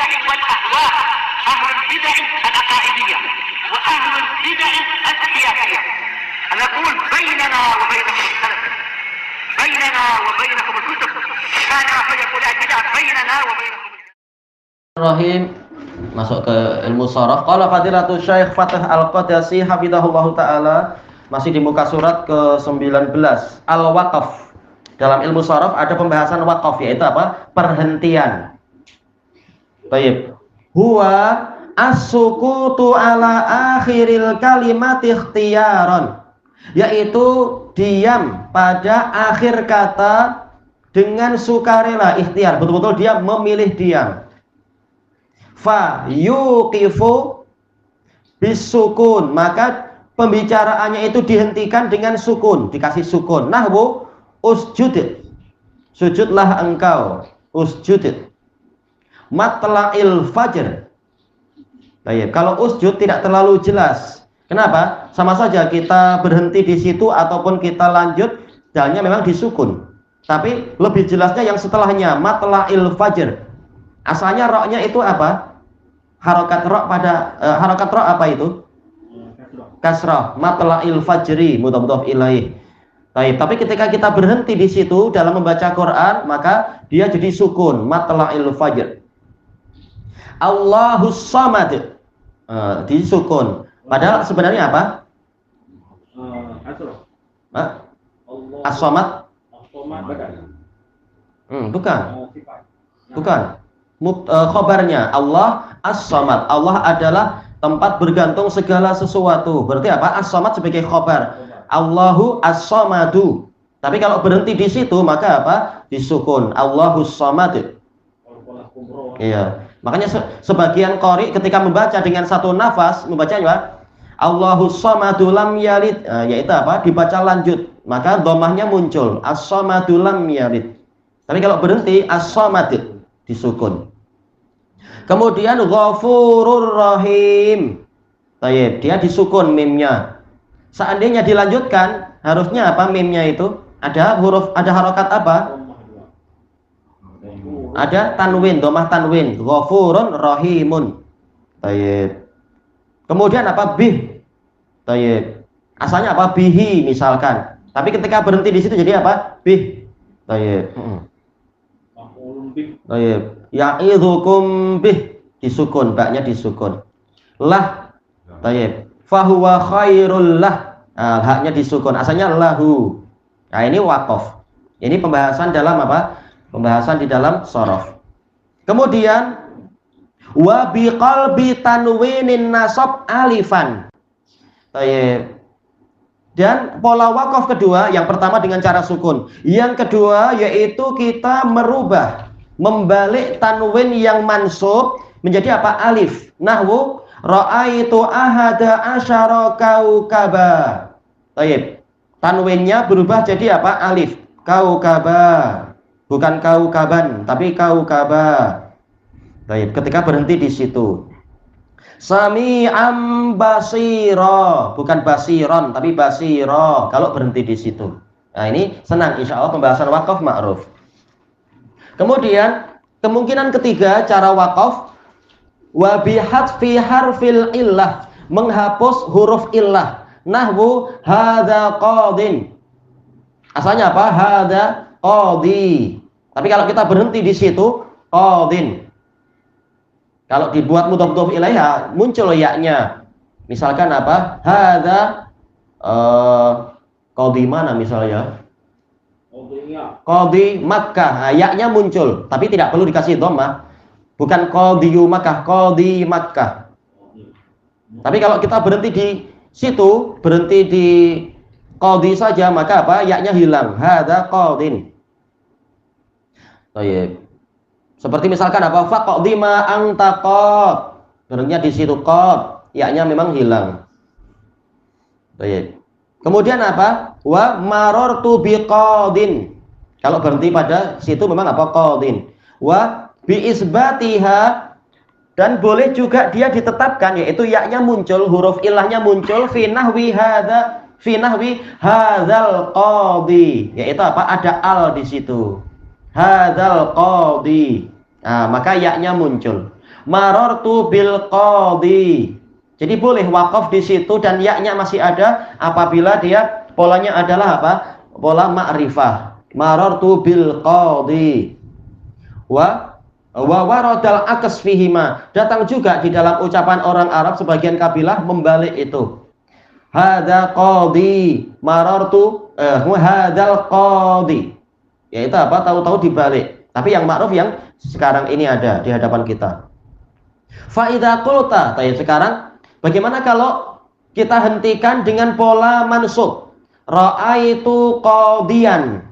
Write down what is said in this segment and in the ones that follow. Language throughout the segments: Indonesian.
البدع والأهواء، أهل البدع العقائدية وأهل البدع السياسية. نقول بيننا وبينكم السلف، بيننا وبينكم الكتب، كان فيقول البدع بيننا وبينكم. Rahim, masuk ke ilmu sharaf. Qala Fadilatul Syekh Fatih Al-Qadasi hafizahullahu taala, masih di muka surat ke-19, Al-Waqaf. Dalam ilmu sharaf ada pembahasan waqaf, yaitu apa? Perhentian. Baik. Huwa as-sukutu ala akhiril kalimati ikhtiyaran, yaitu diam pada akhir kata dengan sukarela, ikhtiar, betul-betul dia memilih diam. Fa yuqifu bisukun, maka pembicaraannya itu dihentikan dengan sukun, dikasih sukun. Nahwu usjud, sujudlah engkau, usjud. Matla'il fajr. Baik, kalau usjud tidak terlalu jelas. Kenapa? Sama saja kita berhenti di situ ataupun kita lanjut, jalannya memang disukun. Tapi lebih jelasnya yang setelahnya, matla'il fajr. Asalnya roknya itu apa? Harokat rok pada harokat rok apa itu? Kasrah. Matla'il fajri, mudhaf ilaih. Baik, tapi ketika kita berhenti di situ dalam membaca Quran, maka dia jadi sukun, matla'il fajr. Allahus samad, disukun. Padahal sebenarnya apa? As-samad. Bukan. Bukan. Khobarnya Allah as-samad. Allah adalah tempat bergantung segala sesuatu. Berarti apa? As-samad sebagai khobar. Allahu as-samadu. Tapi kalau berhenti di situ maka apa? Disukun. Allahus samad. Iya. Makanya sebagian qari ketika membaca dengan satu nafas membacanya apa? Allahus samadu lam yalid. Yaitu apa? Dibaca lanjut. Maka dhammahnya muncul. As-samadu lam yalid. Tapi kalau berhenti as-samad disukun. Kemudian Ghafurur Rahim. Baik, dia disukun mimnya. Seandainya dilanjutkan, harusnya apa mimnya itu? Ada huruf, ada harokat apa? Ada tanwin, dhammah tanwin. Ghafurun Rahimun. Baik. Kemudian apa? Bih. Baik. Asalnya apa? Bihi misalkan. Tapi ketika berhenti di situ jadi apa? Bih. Baik. Baik. Ya'idzukum bih, disukun, baknya disukun. Lah, baik. Fahuwa khairul lah, haknya disukun, asalnya lahu. Nah ini waqaf. Ini pembahasan dalam apa? Pembahasan di dalam shorof. Kemudian wa biqalbi tanwinin nasab alifan. Baik. Dan pola waqaf kedua, yang pertama dengan cara sukun, yang kedua yaitu kita merubah, membalik tanwin yang mansub menjadi apa? Alif. Nahwu ra'aitu ahada asyara kaukaba. Baik. Tanwinnya berubah jadi apa? Alif. Kaukaba. Bukan kaukaban, tapi kaukaba. Baik, ketika berhenti di situ. Sami'am basira, bukan basiron, tapi basiro. Kalau berhenti di situ. Nah, ini senang insyaallah pembahasan waqaf ma'ruf. Kemudian kemungkinan ketiga cara waqaf wa bihadfi harfil illah, menghapus huruf illah. Nahwu hadza qadin. Asalnya apa? Hadza qadi. Tapi kalau kita berhenti di situ qadin. Kalau dibuat mudhaf ilaiha muncul ya-nya. Misalkan apa? Hadza qadi mana misalnya? Qadi Makkah, ya-nya muncul, tapi tidak perlu dikasih dhammah. Bukan qadiyu Makkah, qadi Makkah. Tapi kalau kita berhenti di situ, berhenti di qadi saja, maka apa? Ya-nya hilang. Hadza qadin. Baik. Seperti misalkan apa? Faqdi ma anta qad. Berhentinya di situ qad, ya-nya memang hilang. Baik. Kemudian apa? Wa marartu biqadin. Kalau berhenti pada situ memang apa? Qadin. Wa bi isbatiha, dan boleh juga dia ditetapkan, yaitu ya-nya muncul, huruf ilahnya muncul fi nahwi hadza, fi nahwi hadzal qadi, yaitu apa? Ada al di situ. Hadzal qadi. Nah, maka ya-nya muncul. marartu bil qadhi. Jadi boleh wakaf di situ dan ya-nya masih ada apabila dia polanya adalah apa? Pola ma'rifah. Marartu bil qadhi. Wa waradal akas fihima. Datang juga di dalam ucapan orang Arab sebagian kabilah membalik itu. Hadza qadhi, marartu hadzal qadhi. Yaitu apa? Tahu-tahu dibalik. Tapi yang ma'ruf yang sekarang ini ada di hadapan kita. Fa idza qulta, sekarang bagaimana kalau kita hentikan dengan pola mansub? Ra'aitu qadiyan.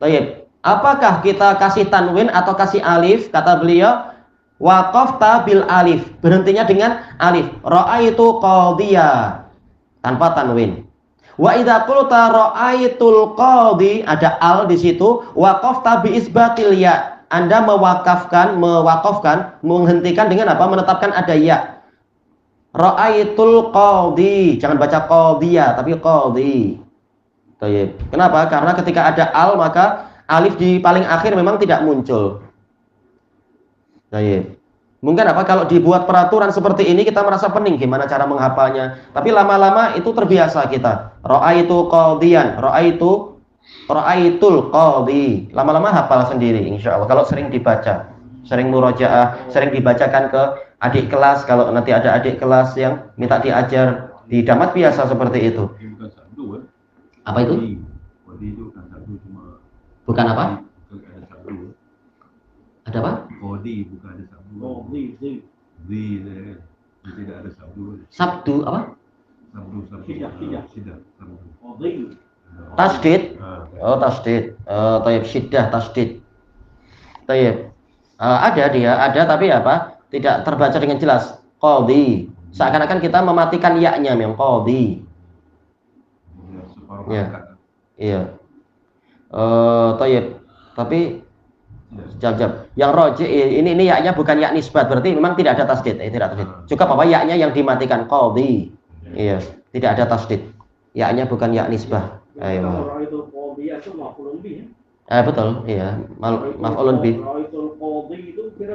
Baik. Apakah kita kasih tanwin atau kasih alif? Kata beliau, waqafta bil alif. Berhentinya dengan alif. Ra'aitu qadiya. Tanpa tanwin. Wa idza qulta ra'aitul qadhi, ada al di situ, waqafta bi isbatil ya. Anda mewakafkan, menghentikan dengan apa? Menetapkan ada ya. Ra'aitul qadhi. Jangan baca qadhiya, tapi qadhi. Baik. Kenapa? Karena ketika ada al maka alif di paling akhir memang tidak muncul. Baik. Mungkin apa kalau dibuat peraturan seperti ini kita merasa pening gimana cara menghafalnya. Tapi lama-lama itu terbiasa kita. Ra'aitu qadiyan, ra'aitul qadhi. Lama-lama hafal sendiri insyaallah kalau sering dibaca, sering murojaah, sering dibacakan ke adik kelas kalau nanti ada adik kelas yang minta diajar di damat biasa seperti itu. Apa itu? Bukan apa? Ada apa? Kodi bukan ada sabdu. Oh, tidak ada sabdu. Sabdu apa? Sabdu. Sidah. Tasdid. Oh, tasdid. Tayyib syiddah tasdid. Tayyib. Ada tapi apa? Tidak terbaca dengan jelas. Qadhi. Seakan-akan kita mematikan ya-nya memang qadhi. Ya. Iya. Tayyib. Tapi jab. Yang roji ini ya-nya bukan ya nisbat, berarti memang tidak ada tasdid, tidak tasdid. Cukup apa ya-nya yang dimatikan qadhi. Iya, tidak ada tasdid. Ya-nya bukan ya nisbah. Ayo. Betul, iya. Maf'ulun bih.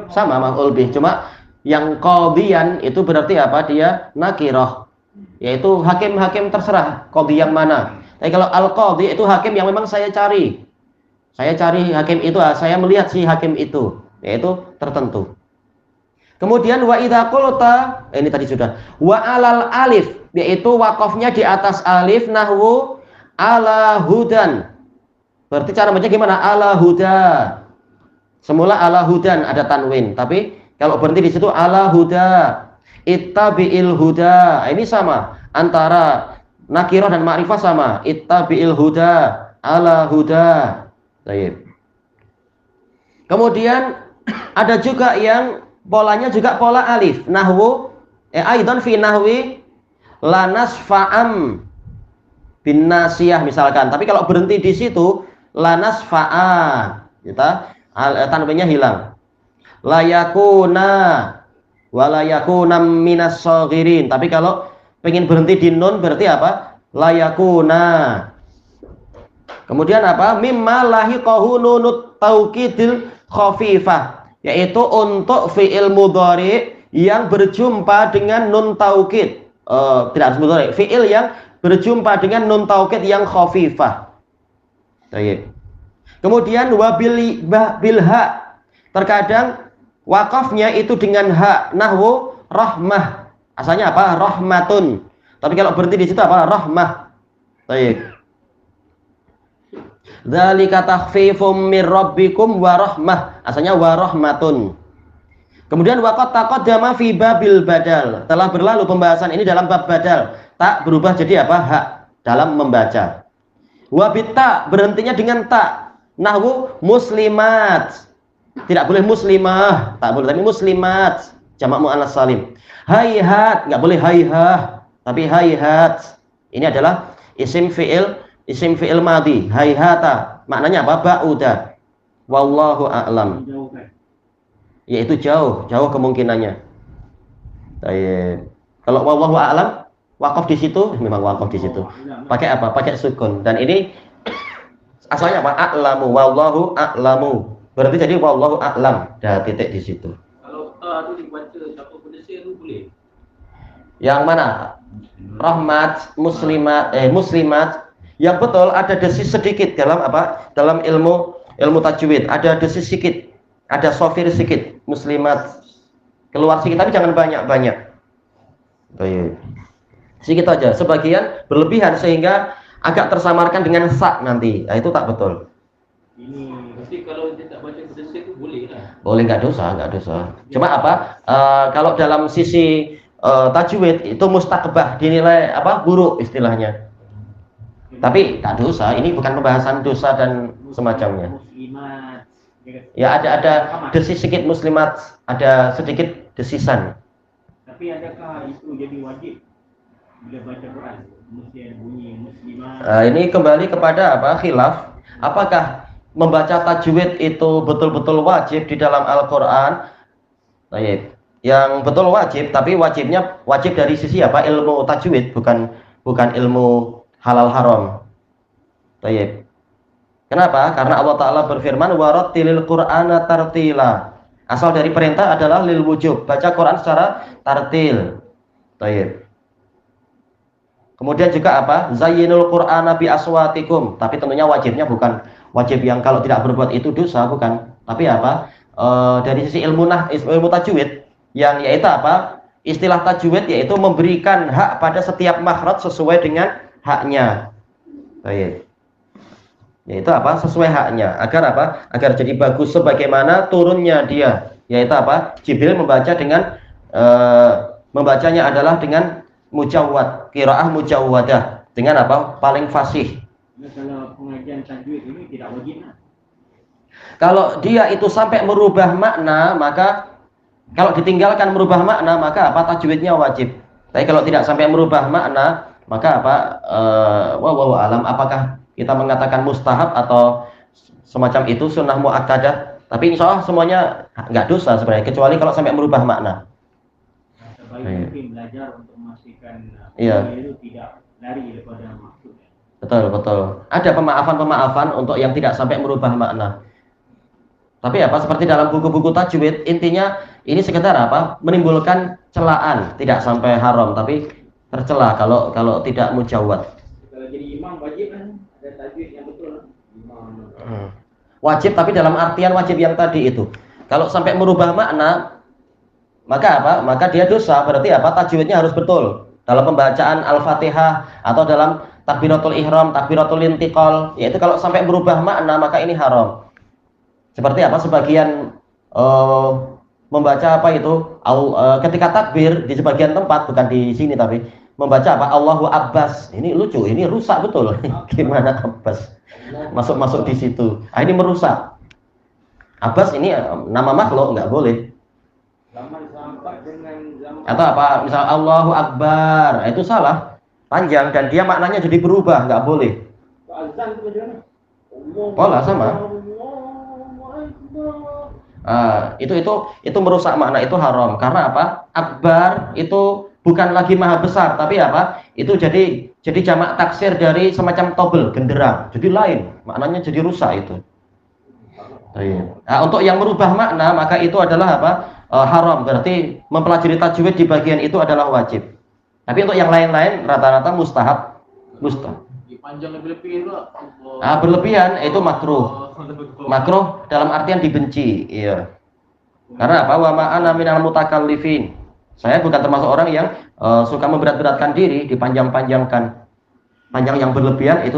Sama maf'ul bih, cuma yang qadhiyan itu berarti apa? Dia nakirah. Yaitu hakim-hakim terserah qadhi yang mana. Tapi kalau al-qadhi itu hakim yang memang saya cari. Saya cari hakim itu, saya melihat si hakim itu, yaitu tertentu. Kemudian wa idza qulta, ini tadi sudah. Wa alal alif, yaitu wakafnya di atas alif, nahwu ala hudan. Berarti cara baca gimana? Ala huda. Semula ala hudan ada tanwin, tapi kalau berhenti di situ ala huda. Ittabi'il huda. Ini sama antara nakirah dan ma'rifah sama. Ittabi'il huda, ala huda. Baik. Kemudian ada juga yang polanya juga pola alif. Nahwu aidan fi nahwi lanas fa'am bin nasiyah misalkan. Tapi kalau berhenti di situ lanas fa'a, kita tanwinnya hilang. La yakuna wa la yakuna minas shaghirin. Tapi kalau pengen berhenti di nun berarti apa? La yakuna. Kemudian apa? Mimma lahiqahu nunut taukidil khafifah, yaitu untuk fi'il mudhari yang berjumpa dengan nun taukid. Tidak harus mudhari, fi'il yang berjumpa dengan nun taukid yang khafifah. Baik. Kemudian bil ha. Terkadang wakafnya itu dengan ha, nahwu rahmah. Asalnya apa? Rahmatun. Tapi kalau berhenti di situ apa? Rahmah. Baik. Dzalika takhfifum mir rabbikum wa rahmah. Asalnya wa rahmatun. Kemudian waqad taqaddama fi babil badal. Telah berlalu pembahasan ini dalam bab badal. Tak berubah jadi apa? Hak dalam membaca. Wa bitta berhentinya dengan ta. Nahwu muslimat. Tidak boleh muslimah, tak boleh, tapi muslimat. Jamak muannats salim. Hayhat, enggak boleh hayhah, tapi hayhat. Ini adalah isim fi'il madhi, hayhata. Maknanya apa? Ba'uda. Wallahu a'lam. Yaitu jauh kemungkinannya. Baik. Kalau wallahu a'lam, wakaf di situ, memang wakaf di situ. Pakai apa? Pakai sukun. Dan ini asalnya apa? A'lamu, wallahu a'lamu. Berarti jadi wallahu a'lam. Dah titik di situ. Fatah tu dibaca siapa berdesir tu boleh. Yang mana? Rahmat, muslimat. Yang betul ada desis sedikit dalam apa? Dalam ilmu tajwid. Ada desis sedikit, ada sofir sedikit, muslimat. Keluar sedikit tapi jangan banyak-banyak. Baik. Sedikit aja. Sebagian berlebihan sehingga agak tersamarkan dengan sa nanti. Nah, itu tak betul. Ini mesti kalau dia tak baca berdesir tu boleh lah. Boleh, nggak dosa. Cuma apa? Kalau dalam sisi tajwid itu mustaqbah, dinilai apa? Buruk istilahnya. Tapi nggak dosa. Ini bukan pembahasan dosa dan semacamnya. Muslimat. Ya ada desis sedikit muslimat, ada sedikit desisan. Tapi adakah itu jadi wajib bila baca Quran? Mesti ada bunyi muslimat. Ini kembali kepada apa? Khilaf. Apakah membaca tajwid itu betul-betul wajib di dalam Al-Quran? Baik. Yang betul wajib, tapi wajibnya wajib dari sisi apa? Ilmu tajwid, bukan ilmu halal haram. Baik. Kenapa? Karena Allah Ta'ala berfirman warattilil Qur'ana tartila. Asal dari perintah adalah lil wujub, baca Quran secara tartil. Baik. Kemudian juga apa? Zayyinul Qur'ana bi aswatikum. Tapi tentunya wajibnya bukan wajib yang kalau tidak berbuat itu dosa, bukan. Tapi apa? Dari sisi ilmu tajwid yang yaitu apa? Istilah tajwid yaitu memberikan hak pada setiap makhraj sesuai dengan haknya. Baik. Yaitu apa? Sesuai haknya. Agar apa? Agar jadi bagus sebagaimana turunnya dia. Yaitu apa? Jibril membaca dengan membacanya adalah dengan mujawwad, qiraah mujawwadah, dengan apa? Paling fasih. Nah, kalau pengajian tajwid ini tidak wajib lah. Kalau dia itu sampai merubah makna, maka kalau ditinggalkan merubah makna, maka apa? Tajwidnya wajib. Tapi kalau tidak sampai merubah makna, maka apa? Wallahu alam, apakah kita mengatakan mustahab atau semacam itu, sunnah muakkadah? Tapi insya Allah semuanya nggak dosa sebenarnya, kecuali kalau sampai merubah makna. Sebaik mungkin belajar untuk memastikan itu tidak lari daripada maksud. Betul. Ada pemaafan untuk yang tidak sampai merubah makna. Tapi apa? Seperti dalam buku-buku tajwid, intinya ini sekedar apa? Menimbulkan celaan, tidak sampai haram, tapi tercela kalau tidak mujawwad. Kalau jadi imam wajib kan ada tajwid yang betul. Imam. Wajib, tapi dalam artian wajib yang tadi itu. Kalau sampai merubah makna, maka apa? Maka dia dosa. Berarti apa? Tajwidnya harus betul. Dalam pembacaan Al-Fatihah atau dalam takbiratul ihram, takbiratul intiqal, yaitu kalau sampai berubah makna maka ini haram. Seperti apa? Sebagian membaca apa itu? Ketika takbir di sebagian tempat, bukan di sini tapi membaca apa? Allahu Abbas. Ini lucu, ini rusak betul. Gimana Abbas? Masuk di situ. Ini merusak. Abbas ini nama makhluk, nggak boleh. Atau apa? Misal Allahu Akbar, itu salah, panjang dan dia maknanya jadi berubah, nggak boleh. Pola sama. Itu merusak makna, itu haram. Karena apa? Akbar itu bukan lagi maha besar, tapi apa? Itu jadi jamak taksir dari semacam tobel, genderang. Jadi lain, maknanya jadi rusak itu. Untuk yang merubah makna maka itu adalah apa? Haram. Berarti mempelajari tajwid di bagian itu adalah wajib. Tapi untuk yang lain-lain rata-rata mustahab. Panjang lebih-lebih itu. Berlebihan itu makruh. Makruh dalam artian dibenci. Iya. Karena apa? Wa ma'ana minal mutakallifin. Saya bukan termasuk orang yang suka memberat-beratkan diri, dipanjang-panjangkan. Panjang yang berlebihan itu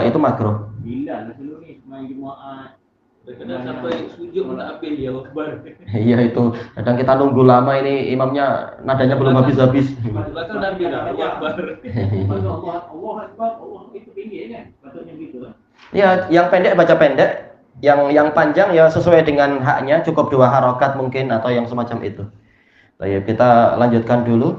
itu makruh. Bila dulu ni main Jumaat. Kadang sampai sujud pun tak apel dia Akbar. Iya itu. Kadang kita nunggu lama ini imamnya nadanya belum habis-habis. Belakang Nabi dah Akbar. Allah Akbar, Allah itu pendek kan? Patutnya gitu kan. Ya, yang pendek baca pendek, yang panjang ya sesuai dengan haknya, cukup 2 harokat mungkin atau yang semacam itu. Baik, kita lanjutkan dulu.